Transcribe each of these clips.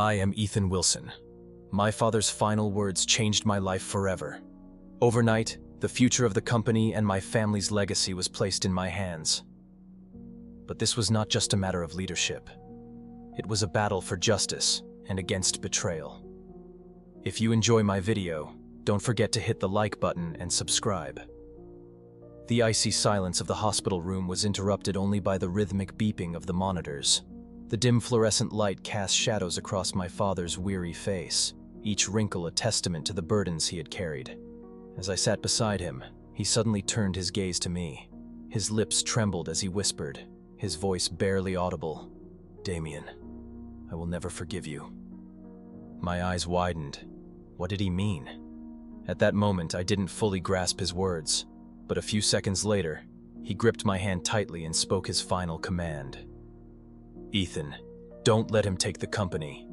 I am Ethan Wilson. My father's final words changed my life forever. Overnight, the future of the company and my family's legacy was placed in my hands. But this was not just a matter of leadership. It was a battle for justice and against betrayal. If you enjoy my video, don't forget to hit the like button and subscribe. The icy silence of the hospital room was interrupted only by the rhythmic beeping of the monitors. The dim fluorescent light cast shadows across my father's weary face, each wrinkle a testament to the burdens he had carried. As I sat beside him, he suddenly turned his gaze to me. His lips trembled as he whispered, his voice barely audible. "Damien, I will never forgive you." My eyes widened. What did he mean? At that moment, I didn't fully grasp his words, but a few seconds later, he gripped my hand tightly and spoke his final command. "Ethan, don't let him take the company."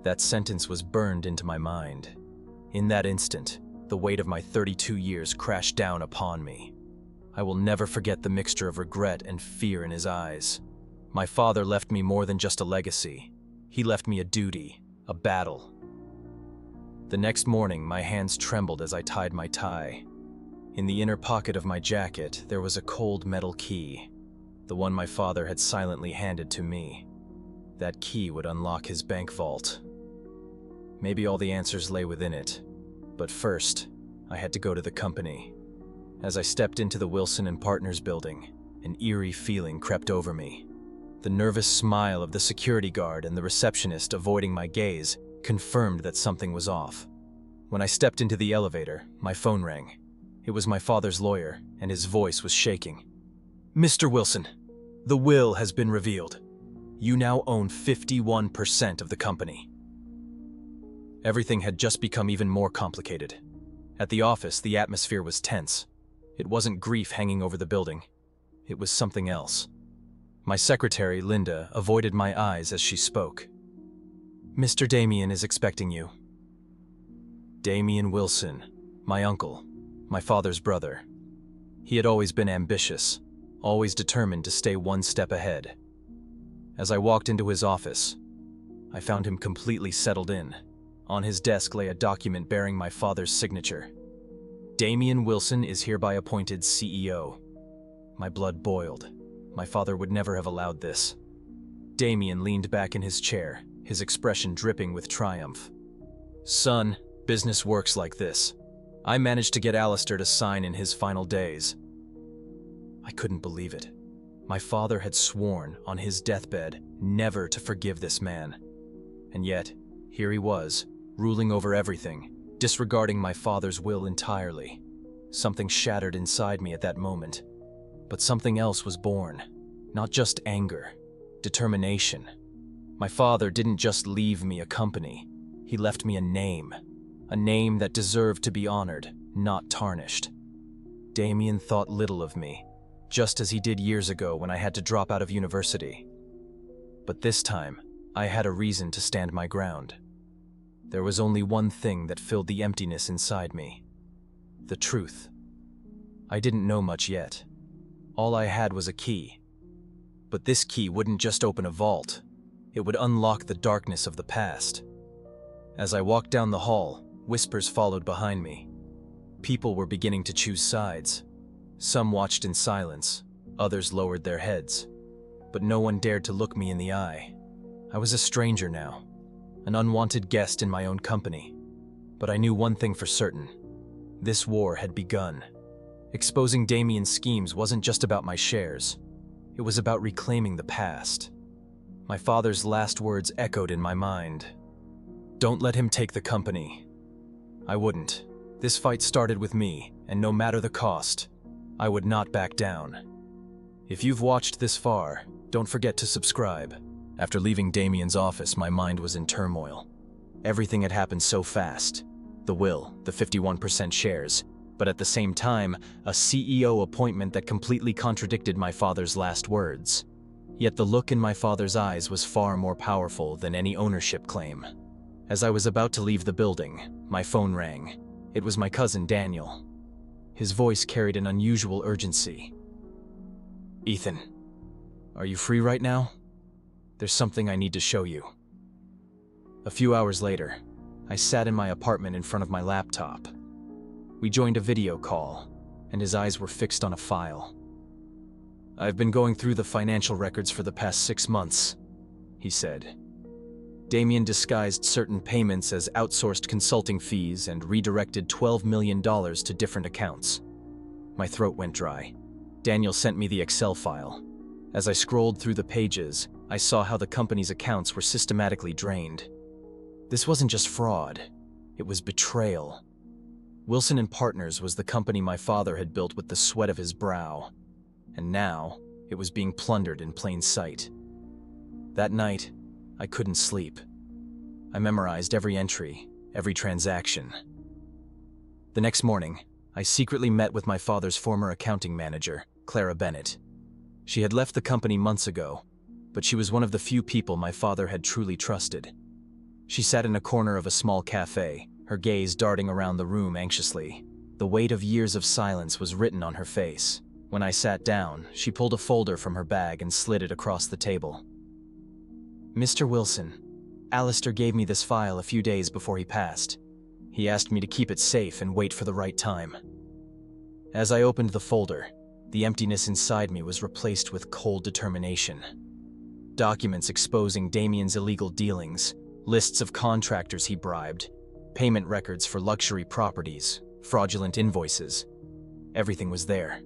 That sentence was burned into my mind. In that instant, the weight of my 32 years crashed down upon me. I will never forget the mixture of regret and fear in his eyes. My father left me more than just a legacy. He left me a duty, a battle. The next morning, my hands trembled as I tied my tie. In the inner pocket of my jacket, there was a cold metal key, the one my father had silently handed to me. That key would unlock his bank vault. Maybe all the answers lay within it, but first, I had to go to the company. As I stepped into the Wilson & Partners building, an eerie feeling crept over me. The nervous smile of the security guard and the receptionist avoiding my gaze confirmed that something was off. When I stepped into the elevator, my phone rang. It was my father's lawyer, and his voice was shaking. "Mr. Wilson, the will has been revealed. You now own 51% of the company." Everything had just become even more complicated. At the office, the atmosphere was tense. It wasn't grief hanging over the building. It was something else. My secretary, Linda, avoided my eyes as she spoke. "Mr. Damien is expecting you." Damien Wilson, my uncle, my father's brother. He had always been ambitious, always determined to stay one step ahead. As I walked into his office, I found him completely settled in. On his desk lay a document bearing my father's signature. "Damien Wilson is hereby appointed CEO." My blood boiled. My father would never have allowed this. Damien leaned back in his chair, his expression dripping with triumph. "Son, business works like this. I managed to get Alistair to sign in his final days." I couldn't believe it. My father had sworn on his deathbed never to forgive this man. And yet, here he was, ruling over everything, disregarding my father's will entirely. Something shattered inside me at that moment. But something else was born. Not just anger, determination. My father didn't just leave me a company. He left me a name that deserved to be honored, not tarnished. Damien thought little of me, just as he did years ago when I had to drop out of university. But this time, I had a reason to stand my ground. There was only one thing that filled the emptiness inside me: the truth. I didn't know much yet. All I had was a key. But this key wouldn't just open a vault. It would unlock the darkness of the past. As I walked down the hall, whispers followed behind me. People were beginning to choose sides. Some watched in silence, others lowered their heads. But no one dared to look me in the eye. I was a stranger now, an unwanted guest in my own company. But I knew one thing for certain: this war had begun. Exposing Damien's schemes wasn't just about my shares. It was about reclaiming the past. My father's last words echoed in my mind. "Don't let him take the company." I wouldn't. This fight started with me, and no matter the cost, I would not back down. If you've watched this far, don't forget to subscribe. After leaving Damien's office, my mind was in turmoil. Everything had happened so fast. The will, the 51% shares, but at the same time, a CEO appointment that completely contradicted my father's last words. Yet the look in my father's eyes was far more powerful than any ownership claim. As I was about to leave the building, my phone rang. It was my cousin Daniel. His voice carried an unusual urgency. "Ethan, are you free right now? There's something I need to show you." A few hours later, I sat in my apartment in front of my laptop. We joined a video call, and his eyes were fixed on a file. "I've been going through the financial records for the past 6 months," he said. Damien disguised certain payments as outsourced consulting fees and redirected $12 million to different accounts. My throat went dry. Daniel sent me the Excel file. As I scrolled through the pages, I saw how the company's accounts were systematically drained. This wasn't just fraud, it was betrayal. Wilson & Partners was the company my father had built with the sweat of his brow, and now it was being plundered in plain sight. That night, I couldn't sleep. I memorized every entry, every transaction. The next morning, I secretly met with my father's former accounting manager, Clara Bennett. She had left the company months ago, but she was one of the few people my father had truly trusted. She sat in a corner of a small cafe, her gaze darting around the room anxiously. The weight of years of silence was written on her face. When I sat down, she pulled a folder from her bag and slid it across the table. "Mr. Wilson, Alistair gave me this file a few days before he passed. He asked me to keep it safe and wait for the right time." As I opened the folder, the emptiness inside me was replaced with cold determination. Documents exposing Damien's illegal dealings, lists of contractors he bribed, payment records for luxury properties, fraudulent invoices. Everything was there.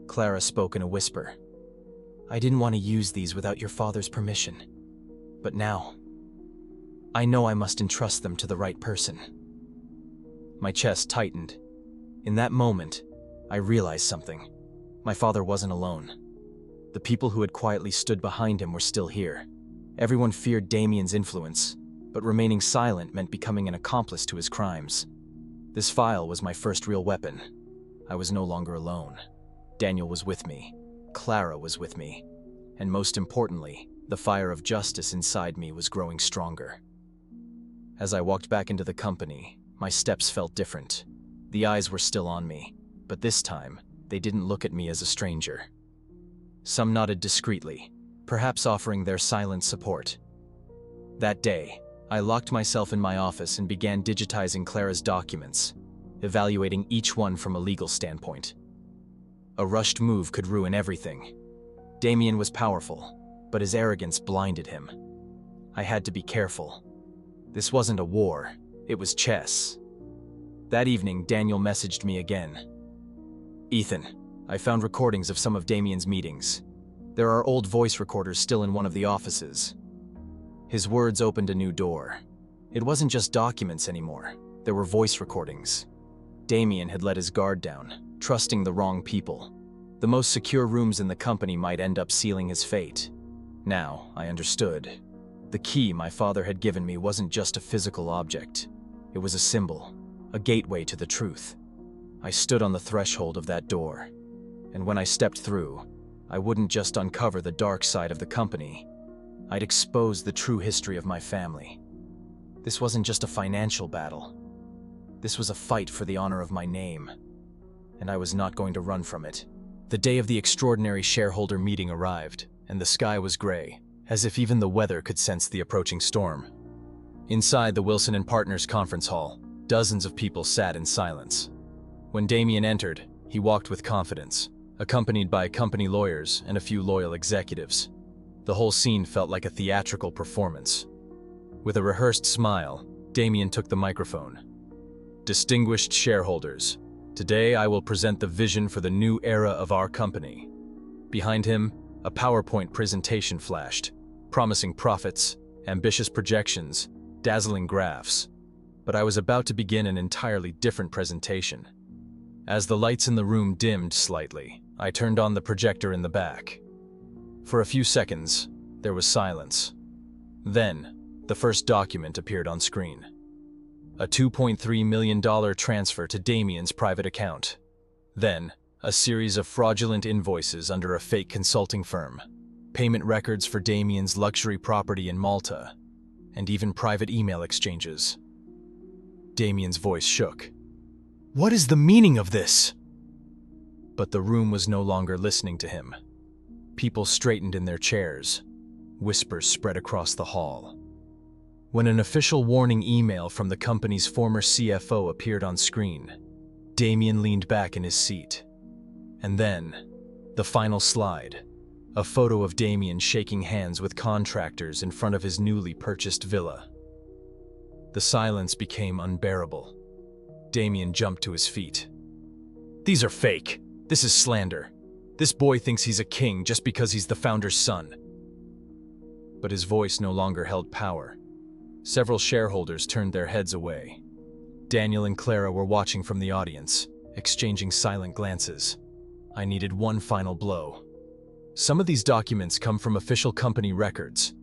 Clara spoke in a whisper. "I didn't want to use these without your father's permission. But now, I know I must entrust them to the right person." My chest tightened. In that moment, I realized something. My father wasn't alone. The people who had quietly stood behind him were still here. Everyone feared Damien's influence, but remaining silent meant becoming an accomplice to his crimes. This file was my first real weapon. I was no longer alone. Daniel was with me. Clara was with me. And most importantly, the fire of justice inside me was growing stronger. As I walked back into the company, my steps felt different. The eyes were still on me, but this time, they didn't look at me as a stranger. Some nodded discreetly, perhaps offering their silent support. That day, I locked myself in my office and began digitizing Clara's documents, evaluating each one from a legal standpoint. A rushed move could ruin everything. Damien was powerful, but his arrogance blinded him. I had to be careful. This wasn't a war, it was chess. That evening, Daniel messaged me again. "Ethan, I found recordings of some of Damien's meetings. There are old voice recorders still in one of the offices." His words opened a new door. It wasn't just documents anymore, there were voice recordings. Damien had let his guard down, trusting the wrong people. The most secure rooms in the company might end up sealing his fate. Now, I understood. The key my father had given me wasn't just a physical object. It was a symbol, a gateway to the truth. I stood on the threshold of that door, and when I stepped through, I wouldn't just uncover the dark side of the company. I'd expose the true history of my family. This wasn't just a financial battle. This was a fight for the honor of my name, and I was not going to run from it. The day of the extraordinary shareholder meeting arrived, and the sky was gray, as if even the weather could sense the approaching storm. Inside the Wilson & Partners conference hall, dozens of people sat in silence. When Damien entered, he walked with confidence, accompanied by company lawyers and a few loyal executives. The whole scene felt like a theatrical performance. With a rehearsed smile, Damien took the microphone. "Distinguished shareholders, today I will present the vision for the new era of our company." Behind him, a PowerPoint presentation flashed, promising profits, ambitious projections, dazzling graphs. But I was about to begin an entirely different presentation. As the lights in the room dimmed slightly, I turned on the projector in the back. For a few seconds, there was silence. Then, the first document appeared on screen. A $2.3 million transfer to Damien's private account. Then, a series of fraudulent invoices under a fake consulting firm, payment records for Damien's luxury property in Malta, and even private email exchanges. Damien's voice shook. "What is the meaning of this?" But the room was no longer listening to him. People straightened in their chairs. Whispers spread across the hall. When an official warning email from the company's former CFO appeared on screen, Damien leaned back in his seat. And then, the final slide, a photo of Damien shaking hands with contractors in front of his newly purchased villa. The silence became unbearable. Damien jumped to his feet. "These are fake. This is slander. This boy thinks he's a king just because he's the founder's son." But his voice no longer held power. Several shareholders turned their heads away. Daniel and Clara were watching from the audience, exchanging silent glances. I needed one final blow. Some of these documents come from official company records,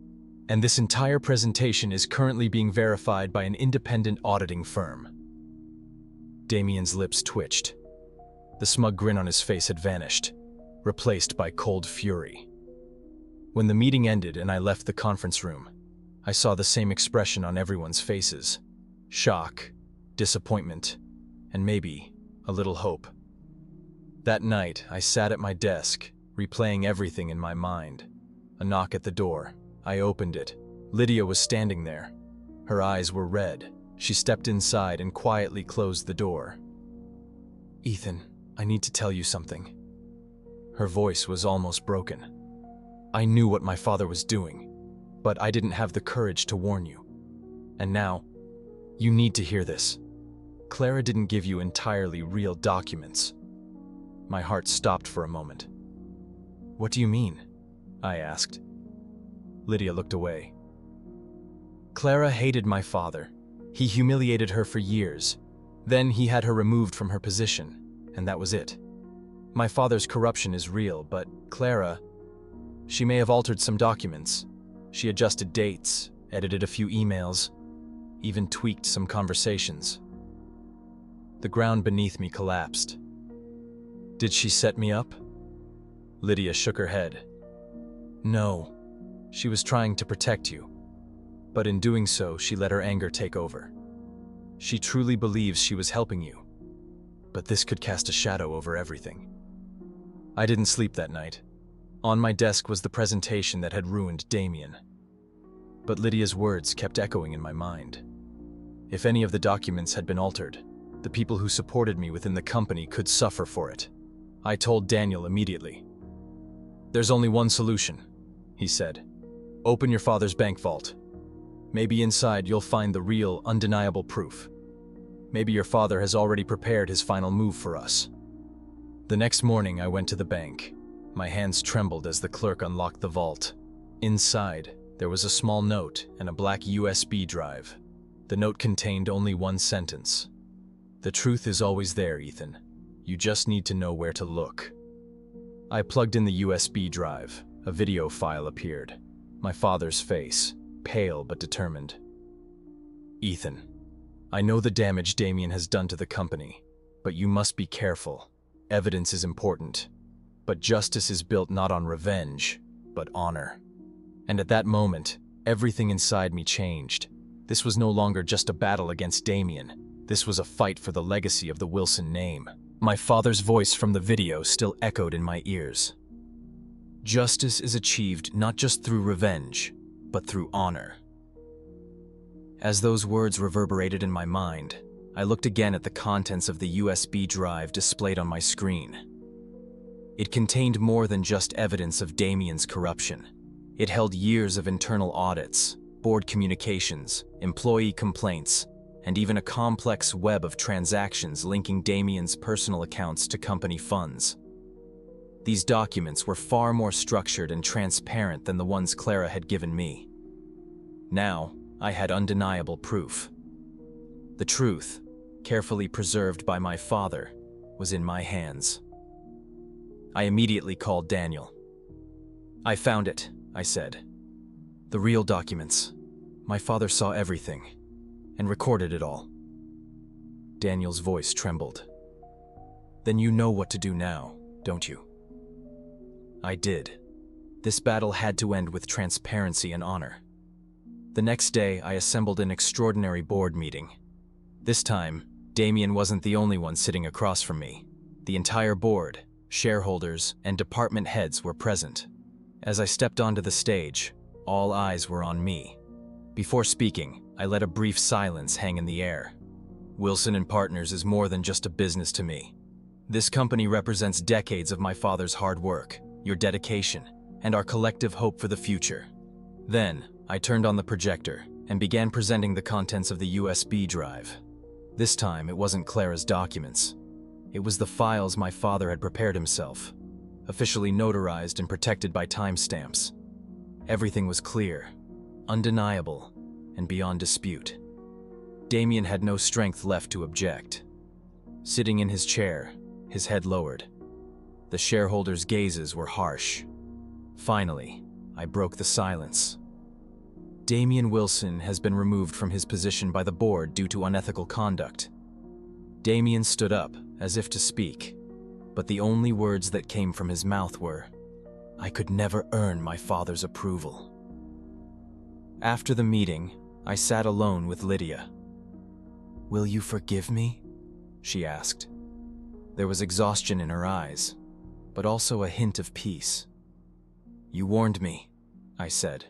and this entire presentation is currently being verified by an independent auditing firm. Damien's lips twitched. The smug grin on his face had vanished, replaced by cold fury. When the meeting ended and I left the conference room, I saw the same expression on everyone's faces: shock, disappointment, and maybe a little hope. That night, I sat at my desk, replaying everything in my mind. A knock at the door. I opened it. Lydia was standing there. Her eyes were red. She stepped inside and quietly closed the door. "Ethan, I need to tell you something." Her voice was almost broken. "I knew what my father was doing, but I didn't have the courage to warn you. And now, you need to hear this. Clara didn't give you entirely real documents." My heart stopped for a moment. "What do you mean?" I asked. Lydia looked away. "Clara hated my father. He humiliated her for years. Then he had her removed from her position, and that was it. My father's corruption is real, but Clara, she may have altered some documents. She adjusted dates, edited a few emails, even tweaked some conversations." The ground beneath me collapsed. "Did she set me up?" Lydia shook her head. "No, she was trying to protect you. But in doing so, she let her anger take over. She truly believes she was helping you. But this could cast a shadow over everything." I didn't sleep that night. On my desk was the presentation that had ruined Damien. But Lydia's words kept echoing in my mind. If any of the documents had been altered, the people who supported me within the company could suffer for it. I told Daniel immediately. "There's only one solution," he said. "Open your father's bank vault. Maybe inside you'll find the real, undeniable proof. Maybe your father has already prepared his final move for us." The next morning I went to the bank. My hands trembled as the clerk unlocked the vault. Inside, there was a small note and a black USB drive. The note contained only one sentence: "The truth is always there, Ethan. You just need to know where to look." I plugged in the USB drive. A video file appeared. My father's face, pale but determined. "Ethan, I know the damage Damien has done to the company, but you must be careful. Evidence is important. But justice is built not on revenge, but honor." And at that moment, everything inside me changed. This was no longer just a battle against Damien. This was a fight for the legacy of the Wilson name. My father's voice from the video still echoed in my ears. "Justice is achieved not just through revenge, but through honor." As those words reverberated in my mind, I looked again at the contents of the USB drive displayed on my screen. It contained more than just evidence of Damien's corruption. It held years of internal audits, board communications, employee complaints, and even a complex web of transactions linking Damien's personal accounts to company funds. These documents were far more structured and transparent than the ones Clara had given me. Now, I had undeniable proof. The truth, carefully preserved by my father, was in my hands. I immediately called Daniel. "I found it," I said. "The real documents. My father saw everything and recorded it all." Daniel's voice trembled. "Then you know what to do now, don't you?" I did. This battle had to end with transparency and honor. The next day, I assembled an extraordinary board meeting. This time, Damien wasn't the only one sitting across from me. The entire board, shareholders, and department heads were present. As I stepped onto the stage, all eyes were on me. Before speaking, I let a brief silence hang in the air. Wilson and Partners is more than just a business to me. This company represents decades of my father's hard work, your dedication, and our collective hope for the future. Then, I turned on the projector and began presenting the contents of the USB drive. This time, it wasn't Clara's documents. It was the files my father had prepared himself, officially notarized and protected by timestamps. Everything was clear, undeniable, and beyond dispute. Damien had no strength left to object. Sitting in his chair, his head lowered. The shareholders' gazes were harsh. Finally, I broke the silence. Damien Wilson has been removed from his position by the board due to unethical conduct. Damien stood up, as if to speak, but the only words that came from his mouth were, "I could never earn my father's approval." After the meeting, I sat alone with Lydia. "Will you forgive me?" she asked. There was exhaustion in her eyes, but also a hint of peace. "You warned me," I said.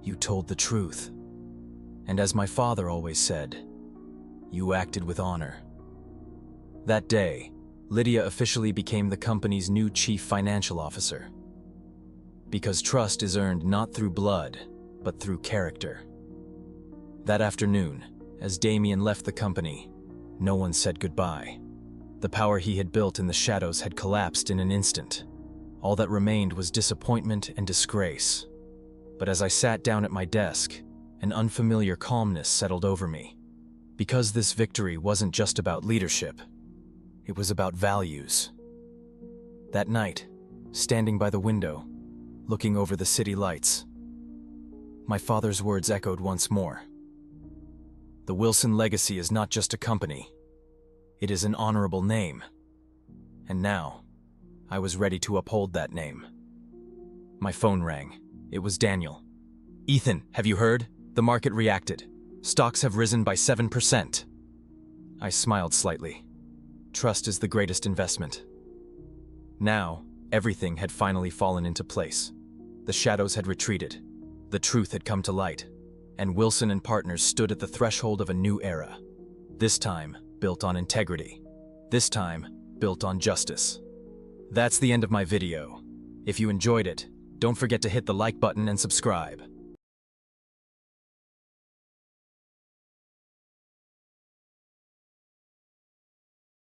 "You told the truth. And as my father always said, you acted with honor." That day, Lydia officially became the company's new chief financial officer. Because trust is earned not through blood, but through character. That afternoon, as Damien left the company, no one said goodbye. The power he had built in the shadows had collapsed in an instant. All that remained was disappointment and disgrace. But as I sat down at my desk, an unfamiliar calmness settled over me. Because this victory wasn't just about leadership, it was about values. That night, standing by the window, looking over the city lights, my father's words echoed once more. The Wilson legacy is not just a company. It is an honorable name. And now, I was ready to uphold that name. My phone rang. It was Daniel. "Ethan, have you heard? The market reacted. Stocks have risen by 7%. I smiled slightly. Trust is the greatest investment. Now, everything had finally fallen into place. The shadows had retreated. The truth had come to light. And Wilson and Partners stood at the threshold of a new era. This time, built on integrity. This time, built on justice. That's the end of my video. If you enjoyed it, don't forget to hit the like button and subscribe.